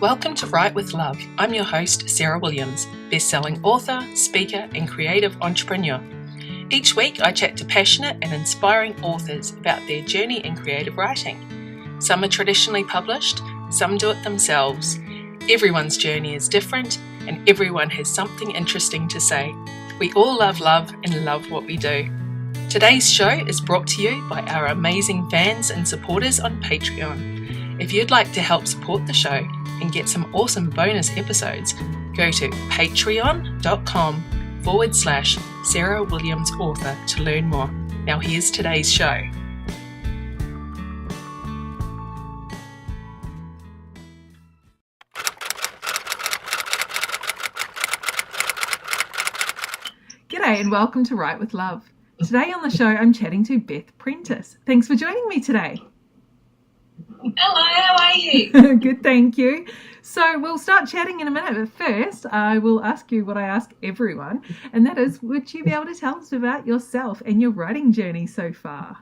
Welcome to Write with Love. I'm your host, Sarah Williams, best-selling author, speaker, and creative entrepreneur. Each week, I chat to passionate and inspiring authors about their journey in creative writing. Some are traditionally published, some do it themselves. Everyone's journey is different, and everyone has something interesting to say. We all love love and love what we do. Today's show is brought to you by our amazing fans and supporters on Patreon. If you'd like to help support the show and get some awesome bonus episodes, go to patreon.com/Sarah Williams Author to learn more. Now here's today's show. G'day and welcome to Write with Love. Today on the show I'm chatting to Beth Prentice. Thanks for joining me today. Hello, how are you? Good, thank you. So we'll start chatting in a minute, but first I will ask you what I ask everyone, and that is, would you be able to tell us about yourself and your writing journey so far?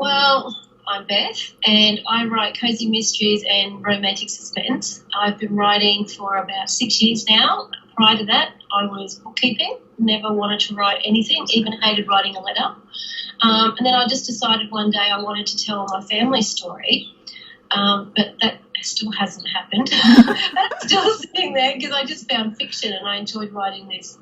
Well, I'm Beth, and I write cozy mysteries and romantic suspense. I've been writing for about 6 years now. Prior to that, I was bookkeeping, never wanted to write anything, even hated writing a letter. And then I just decided one day I wanted to tell my family story, but that still hasn't happened. That's still sitting there because I just found fiction and I enjoyed writing this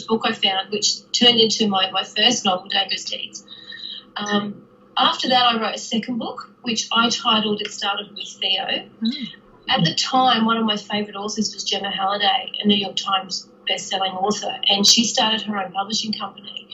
book I found, which turned into my first novel, Dangerous Deeds. After that, I wrote a second book, which I titled It Started with Theo. At the time, one of my favourite authors was Gemma Halliday, a New York Times best-selling author, and she started her own publishing company.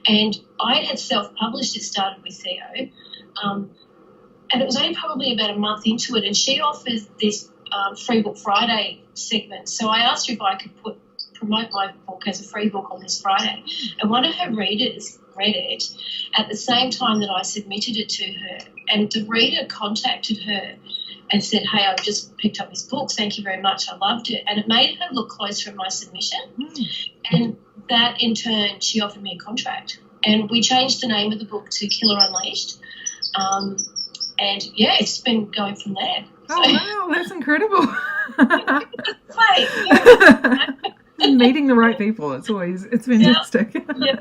And I had self-published It Started with Theo, and it was only probably about a month into it, and she offers this Free Book Friday segment. So I asked her if I could promote my book as a free book on this Friday, and one of her readers read it at the same time that I submitted it to her, and the reader contacted her and said, "Hey, I've just picked up this book. Thank you very much. I loved it." And it made her look closer at my submission. And that, in turn, she offered me a contract. And we changed the name of the book to Killer Unleashed. And, yeah, it's been going from there. Oh, wow, that's incredible. Meeting the right people, it's fantastic. Yeah.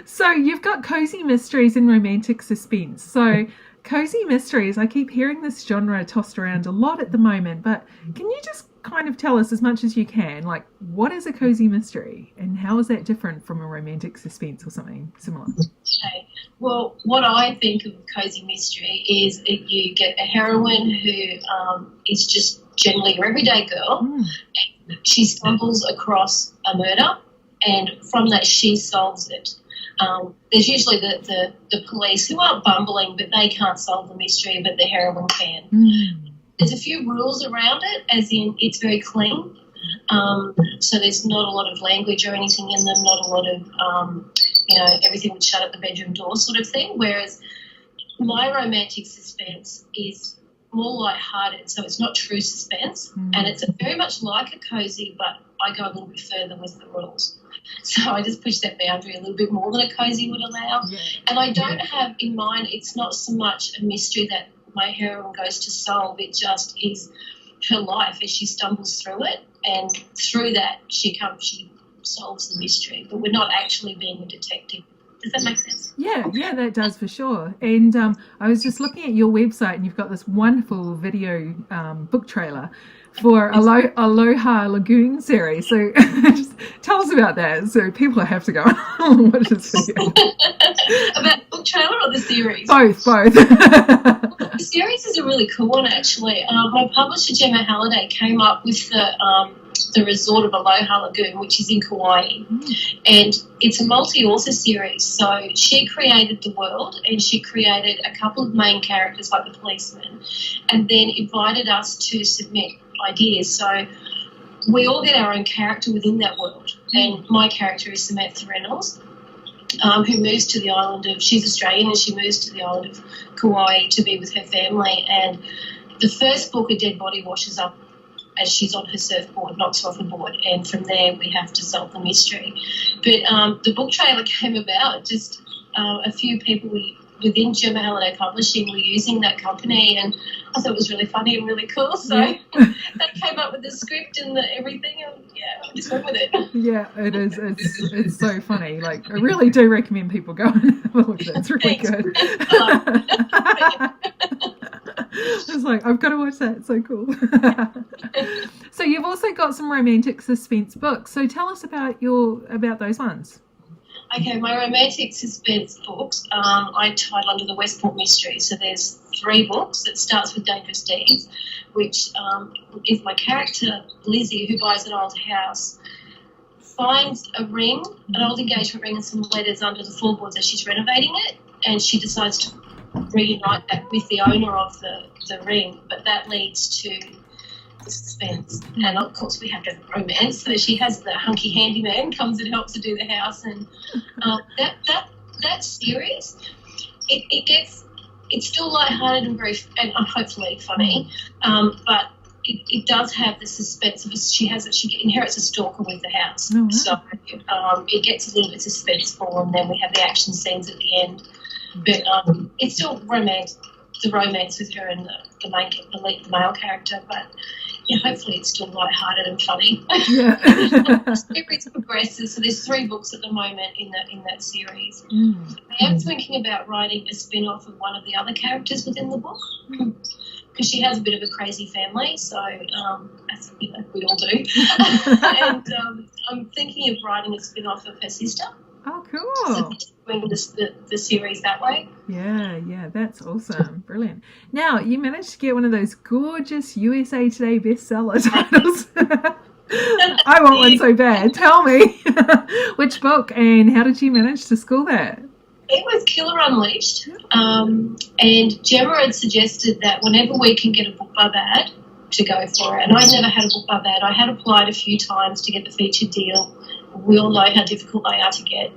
So you've got cozy mysteries and romantic suspense. So cozy mysteries, I keep hearing this genre tossed around a lot at the moment, but can you just kind of tell us as much as you can, like, what is a cozy mystery and how is that different from a romantic suspense or something similar? Okay. Well, what I think of cozy mystery is that you get a heroine who is just generally your everyday girl. She stumbles across a murder, and from that she solves it. There's usually the police who are bumbling, but they can't solve the mystery, but the heroine can. There's a few rules around it, as in it's very clean. So there's not a lot of language or anything in them, not a lot of, everything would shut at the bedroom door sort of thing, whereas my romantic suspense is more lighthearted, so it's not true suspense, and it's very much like a cozy, but I go a little bit further with the rules. So I just push that boundary a little bit more than a cozy would allow. And I don't have in mind, it's not so much a mystery that my heroine goes to solve, it just is her life as she stumbles through it, and through that she solves the mystery, but we're not actually being a detective. Does that make sense? Yeah, that does for sure. And I was just looking at your website, and you've got this wonderful video book trailer for Aloha Lagoon series. So just tell us about that. So people have to go and watch this video. About the book trailer or the series? Both. The series is a really cool one, actually. My publisher, Gemma Halliday, came up with the resort of Aloha Lagoon, which is in Kauai. And it's a multi-author series. So she created the world, and she created a couple of main characters like the policeman, and then invited us to submit ideas. So we all get our own character within that world. And my character is Samantha Reynolds, who moves to the island of, she's Australian, and she moves to the island of Kauai to be with her family. And the first book, a dead body washes up as she's on her surfboard, knocks her off the board, and from there we have to solve the mystery. But the book trailer came about, just a few people within German Holiday Publishing were using that company, and I thought it was really funny and really cool. So they came up with the script and everything, and I just went with it. Yeah, it is. It's so funny. Like, I really do recommend people go and have a look at it. It's really good. It's like, I've got to watch that. It's so cool. So you've also got some romantic suspense books. So tell us about those ones. Okay, my romantic suspense books, I title under the Westport Mysteries. So there's 3 books. It starts with Dangerous Deeds, which is my character, Lizzie, who buys an old house, finds a ring, an old engagement ring and some letters under the floorboards as she's renovating it, and she decides to reunite that with the owner of the ring, but that leads to the suspense. And of course we have to have romance, so she has the hunky handyman comes and helps her do the house, and that series, it's still lighthearted and very and hopefully funny, but it does have the suspense of she inherits a stalker with the house. Oh, wow. So it gets a little bit suspenseful, and then we have the action scenes at the end, but it's still the romance with her and the male character, but hopefully it's still lighthearted and funny. Yeah. The series progresses, so there's 3 books at the moment in that series. I am thinking about writing a spin-off of one of the other characters within the book, because she has a bit of a crazy family, so as we all do. And I'm thinking of writing a spin-off of her sister. Oh, cool. So doing the series that way. Yeah, that's awesome. Brilliant. Now, you managed to get one of those gorgeous USA Today bestseller titles. I want one so bad. Tell me, which book and how did you manage to score that? It was Killer Unleashed, and Gemma had suggested that whenever we can get a book by Bad, to go for it. And I'd never had a book by Bad. I had applied a few times to get the featured deal. We all know how difficult they are to get.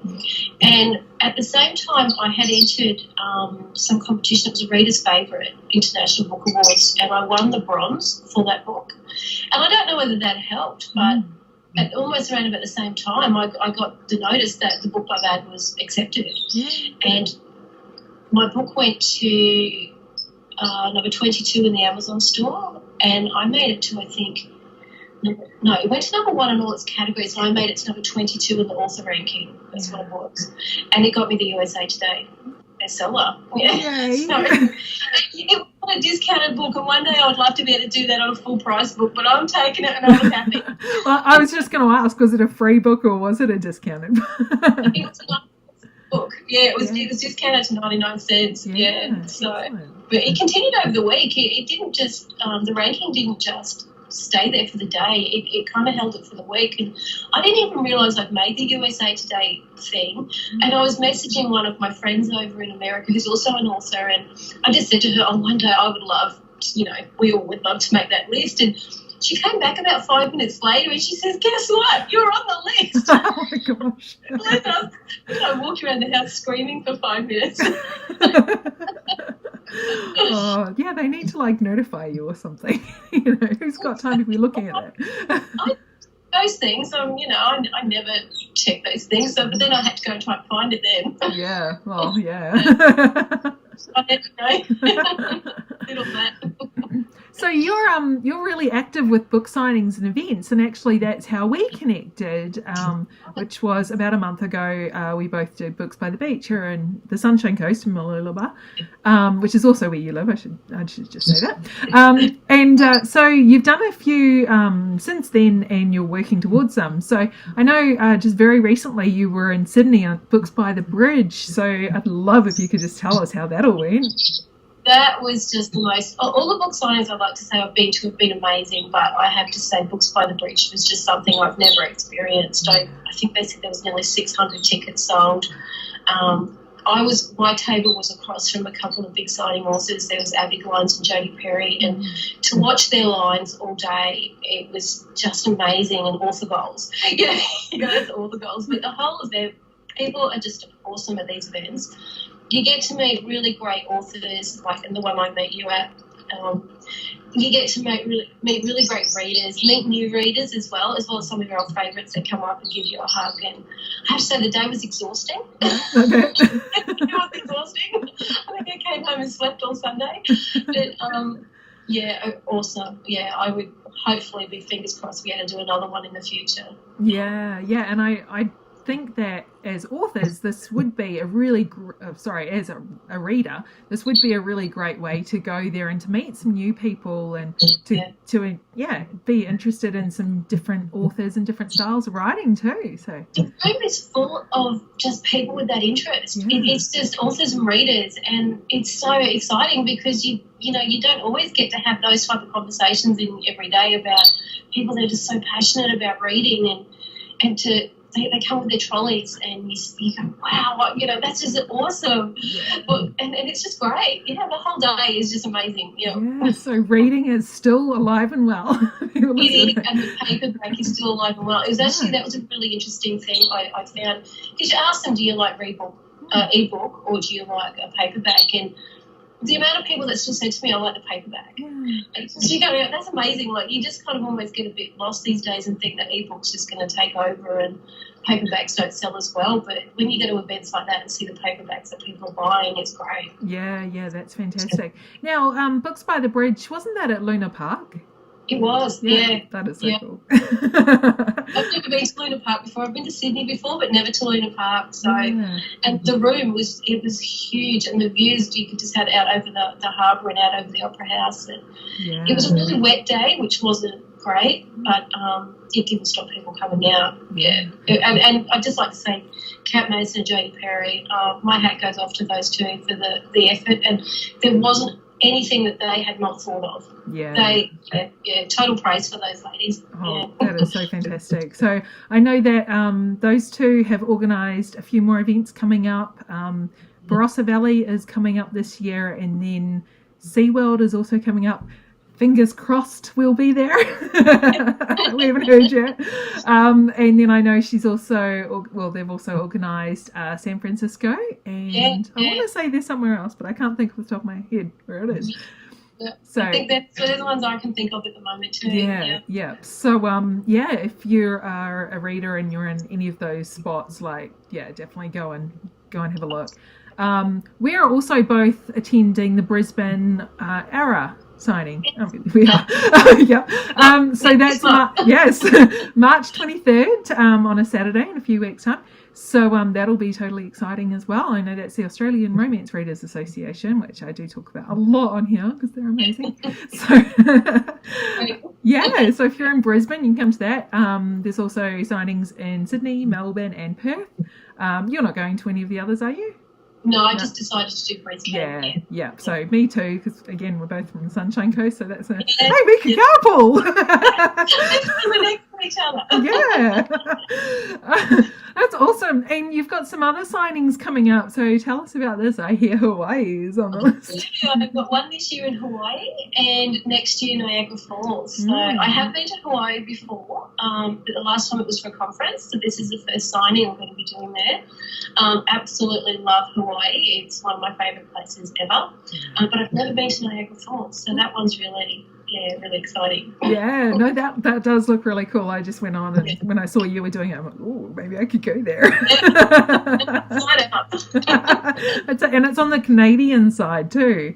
And at the same time, I had entered some competition. It was a Reader's Favourite International Book Awards, and I won the bronze for that book. And I don't know whether that helped, but at almost around about the same time, I got the notice that the book by Bad was accepted. And my book went to number 22 in the Amazon store, and I made it to, I think, it went to number 1 in all its categories, and I made it to number 22 in the author ranking. That's what it was. And it got me the USA Today bestseller. Yay. So it was a discounted book, and one day I would love to be able to do that on a full price book, but I'm taking it and I was happy. Well, I was just going to ask, was it a free book or was it a discounted book? It was a book. Yeah, it was discounted to 99 cents. Yeah. So, but it continued over the week. It didn't just, the ranking didn't just stay there for the day. It kind of held it for the week, and I didn't even realise I'd made the USA Today thing. And I was messaging one of my friends over in America who's also an author, and I just said to her, one day I would love, we all would love to make that list. And she came back about 5 minutes later and she says, guess what? You're on the list. Oh my gosh. I walked around the house screaming for 5 minutes. Oh, yeah, they need to notify you or something. Who's got time to be looking at it? Those things, I never check those things. So, but then I had to go and try and find it then. Yeah, well, yeah. I never know. Little that. So you're really active with book signings and events, and actually that's how we connected, which was about a month ago. We both did Books by the Beach here in the Sunshine Coast in Aloha, which is also where you live. I should just say that. So you've done a few since then, and you're working towards them. So I know just very recently you were in Sydney on Books by the Bridge. So I'd love if you could just tell us how that all went. That was just the most, all the book signings I'd like to say I've been to have been amazing, but I have to say Books by the Bridge was just something I've never experienced. I think they said there was nearly 600 tickets sold. My table was across from a couple of big signing authors. There was Abby Glines and Jodie Perry, and to watch their lines all day, it was just amazing, and author goals. It's author goals, but the whole of them, people are just awesome at these events. You get to meet really great authors, and the one I met you at. you get to meet really great readers, meet new readers as well as some of your old favourites that come up and give you a hug. And I have to say the day was exhausting. It was exhausting. I think I came home and slept all Sunday. But, awesome. Yeah, I would hopefully be fingers crossed we had to do another one in the future. Yeah, and I think that as authors, this would be a really, as a reader, this would be a really great way to go there and to meet some new people and to be interested in some different authors and different styles of writing too. So the room is full of just people with that interest. It's just authors and readers, and it's so exciting because you don't always get to have those type of conversations in every day about people that are just so passionate about reading and they come with their trolleys and you go, wow, that's just awesome. Yeah. And it's just great. The whole day is just amazing. Yeah, so reading is still alive and well. It is, and the paperback is still alive and well. It was actually, that was a really interesting thing I found. Because you ask them, do you like ebook or do you like a paperback? And the amount of people that still say to me, I like the paperback. So you go, that's amazing. Like, you just kind of almost get a bit lost these days and think that ebook's just going to take over and paperbacks don't sell as well. But when you go to events like that and see the paperbacks that people are buying, it's great. Yeah, that's fantastic. Now, Books by the Bridge, wasn't that at Luna Park? It was, yeah. That is so cool. I've never been to Luna Park before. I've been to Sydney before, but never to Luna Park. So, and the room was huge, and the views you could just have out over the harbour and out over the Opera House. And it was a really wet day, which wasn't great, but it didn't stop people coming out. Yeah, and I'd just like to say, Kat Mason and Jodie Perry, my hat goes off to those two for the effort, and there wasn't anything that they had not thought of. Total praise for those ladies. That is so fantastic. So I know that those two have organised a few more events coming up. Barossa Valley is coming up this year, and then SeaWorld is also coming up. Fingers crossed we'll be there. We haven't heard yet. And then I know they've also organised San Francisco, and I want to say there's somewhere else, but I can't think off the top of my head where it is. So I think they're the ones I can think of at the moment too. Yeah. So if you are a reader and you're in any of those spots, definitely go and have a look. We are also both attending the Brisbane ARA signing. We are. So that's March 23rd on a Saturday in a few weeks' time. So that'll be totally exciting as well. I know that's the Australian Romance Readers Association, which I do talk about a lot on here because they're amazing. So so if you're in Brisbane, you can come to that. There's also signings in Sydney, Melbourne and Perth. You're not going to any of the others, are you? No, I just decided to do Brisbane. Yeah. So me too, because again, we're both from the Sunshine Coast, so that's hey, we can carpool. We're next to each other. That's awesome. And you've got some other signings coming up, so tell us about this. I hear Hawaii is on the list. I've got one this year in Hawaii and next year Niagara Falls. So I have been to Hawaii before, but the last time it was for a conference, so this is the first signing I'm going to be doing there. Absolutely love Hawaii. It's one of my favourite places ever. But I've never been to Niagara Falls, so that one's really exciting. Yeah, no, that does look really cool. I just went on and when I saw you were doing it, I'm like, oh, maybe I could go there. Sign up. And it's on the Canadian side too.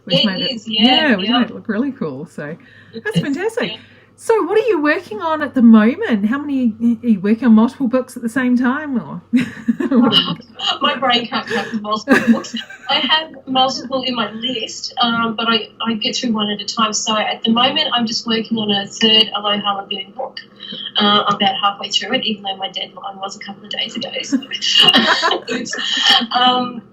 Which made it it look really cool. So that's fantastic. So what are you working on at the moment? Are you working on multiple books at the same time? Or my brain can't cope with multiple books. I have multiple in my list, but I get through one at a time. So at the moment, I'm just working on a third Aloha Lagoon book. I'm about halfway through it, even though my deadline was a couple of days ago. So.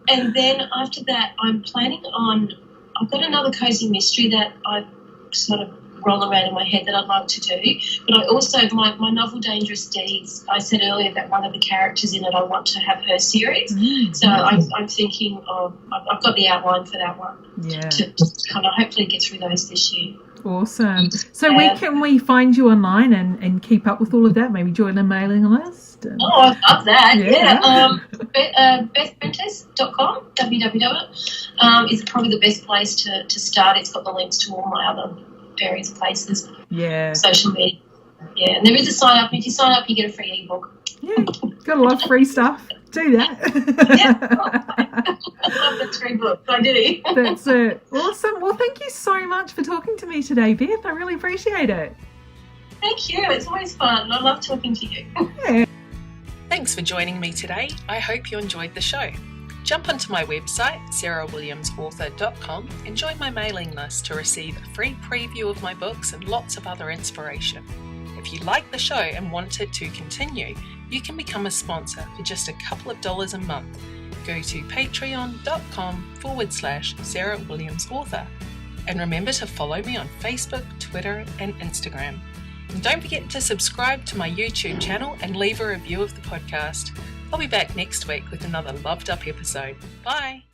And then after that, I'm planning on, I've got another cozy mystery that I've sort of roll around in my head that I'd like to do. But I also, my novel Dangerous Deeds, I said earlier that one of the characters in it, I want to have her series. So I'm thinking I've got the outline for that one to kind of hopefully get through those this year. Awesome. So where can we find you online and keep up with all of that? Maybe join a mailing list? I love that. BethPrentice.com, www. Is probably the best place to start. It's got the links to all my other various places. Yeah. Social media. Yeah, and there is a sign up. If you sign up, you get a free ebook. Yeah, got a lot of free stuff. Do that. I love the free book. I do. That's it. Awesome. Well, thank you so much for talking to me today, Beth. I really appreciate it. Thank you. It's always fun. I love talking to you. Yeah. Thanks for joining me today. I hope you enjoyed the show. Jump onto my website, sarahwilliamsauthor.com, and join my mailing list to receive a free preview of my books and lots of other inspiration. If you like the show and want it to continue, you can become a sponsor for just a couple of dollars a month. Go to patreon.com/sarahwilliamsauthor. And remember to follow me on Facebook, Twitter, and Instagram. And don't forget to subscribe to my YouTube channel and leave a review of the podcast. I'll be back next week with another loved up episode. Bye.